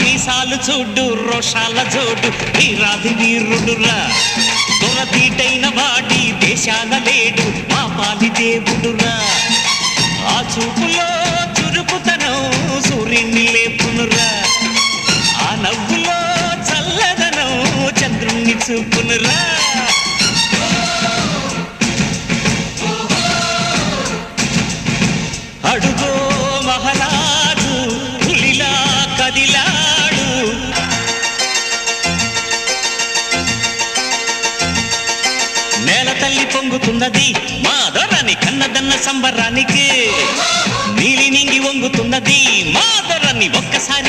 మీసాలు చూడు రోషాల జోడు వీరాధి వీరుడురా దొరదీటైన వాడి దేశాల లేడు మా పాలి దేవుడురా ఆ చూపులో చురుకుతనం సూర్యుని లేపునురా ఆ నవ్వులో చల్లదనం చంద్రుణ్ణి చూపునురా అడుగో మహారాజు పులిలా కదిలాడు నేల తల్లి పొంగుతున్నది మా దొరని కన్నదన్న సంబరానికి నీలి నింగి వంగుతున్నది మా దొరని ఒక్కసారి